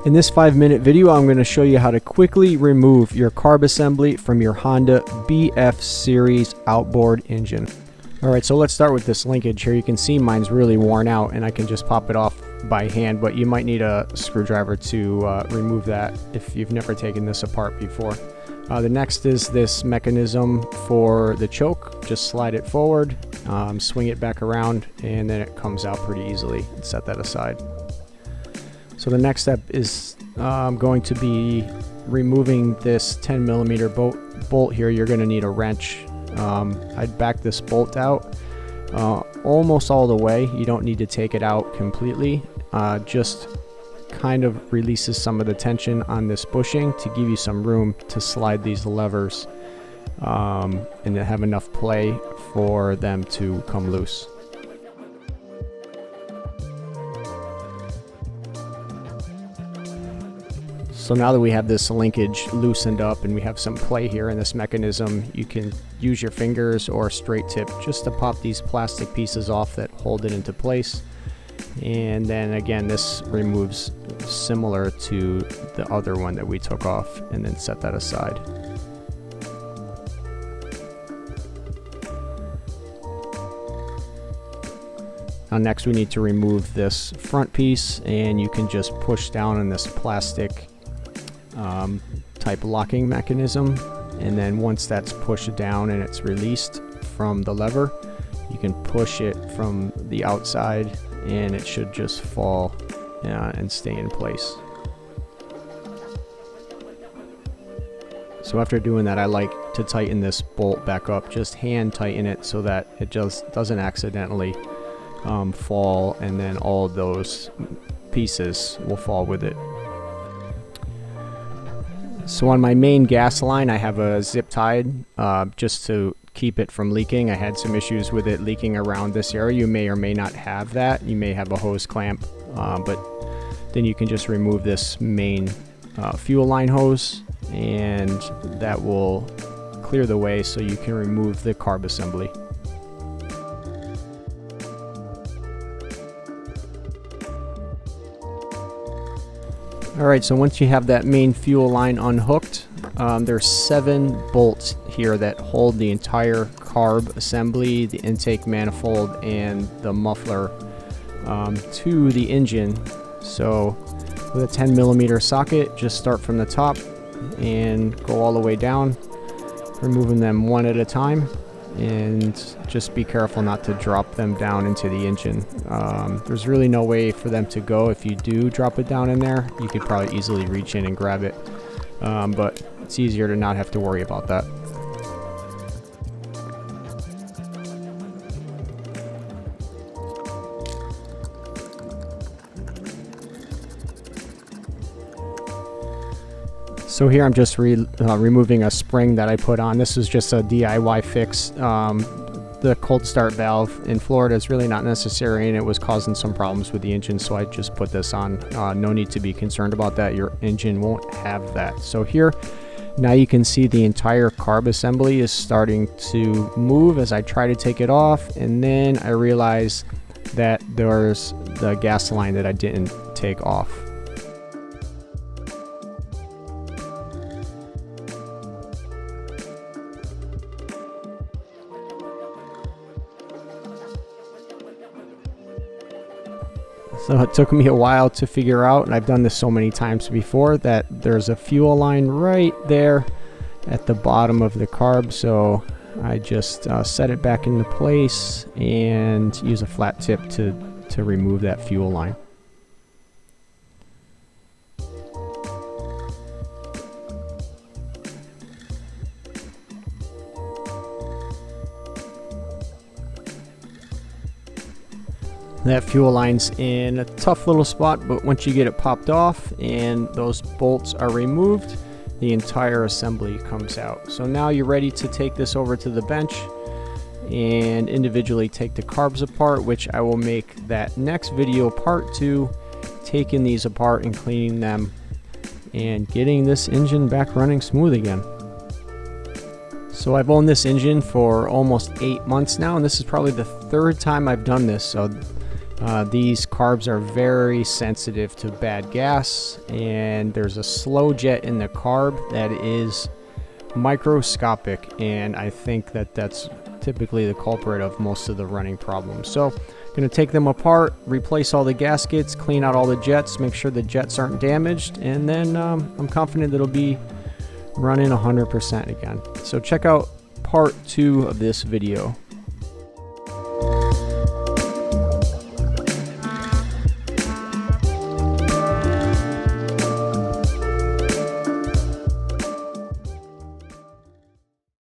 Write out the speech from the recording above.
In this 5-minute video, I'm going to show you how to quickly remove your carb assembly from your Honda BF series outboard engine. Alright, so let's start with this linkage here. You can see mine's really worn out and I can just pop it off by hand, but you might need a screwdriver to remove that if you've never taken this apart before. The next is this mechanism for the choke. Just slide it forward, swing it back around, and then it comes out pretty easily. Set that aside. So the next step is going to be removing this 10mm bolt here. You're going to need a wrench. I'd back this bolt out almost all the way. You don't need to take it out completely. Just kind of releases some of the tension on this bushing to give you some room to slide these levers and to have enough play for them to come loose. So now that we have this linkage loosened up and we have some play here in this mechanism, you can use your fingers or a straight tip just to pop these plastic pieces off that hold it into place. And then again, this removes similar to the other one that we took off, and then set that aside. Now next we need to remove this front piece, and you can just push down on this plastic type locking mechanism, and then once that's pushed down and it's released from the lever, you can push it from the outside and it should just fall and stay in place. So after doing that, I like to tighten this bolt back up. Just hand tighten it so that it just doesn't accidentally fall, and then all those pieces will fall with it. So on my main gas line, I have a zip tied just to keep it from leaking. I had some issues with it leaking around this area. You may or may not have that. You may have a hose clamp, but then you can just remove this main fuel line hose, and that will clear the way so you can remove the carb assembly. Alright, so once you have that main fuel line unhooked, there's 7 bolts here that hold the entire carb assembly, the intake manifold, and the muffler to the engine. So with a 10mm socket, just start from the top and go all the way down, removing them one at a time, and just be careful not to drop them down into the engine. There's really no way for them to go. If you do drop it down in there, you could probably easily reach in and grab it, but it's easier to not have to worry about that. So here I'm just removing a spring that I put on. This was just a DIY fix. The cold start valve in Florida is really not necessary, and it was causing some problems with the engine, so I just put this on. No need to be concerned about that. Your engine won't have that. So here, now you can see the entire carb assembly is starting to move as I try to take it off, and then I realize that there's the gas line that I didn't take off. So it took me a while to figure out, and I've done this so many times before, that there's a fuel line right there at the bottom of the carb. So I just set it back into place and use a flat tip to remove that fuel line. That fuel line's in a tough little spot, but once you get it popped off and those bolts are removed, the entire assembly comes out. So now you're ready to take this over to the bench and individually take the carbs apart, which I will make that next video part 2, taking these apart and cleaning them and getting this engine back running smooth again. So I've owned this engine for almost 8 months now, and this is probably the 3rd time I've done this. So These carbs are very sensitive to bad gas, and there's a slow jet in the carb that is microscopic, and I think that that's typically the culprit of most of the running problems. So I'm going to take them apart, replace all the gaskets, clean out all the jets, make sure the jets aren't damaged, and then I'm confident that it'll be running 100% again. So check out part 2 of this video.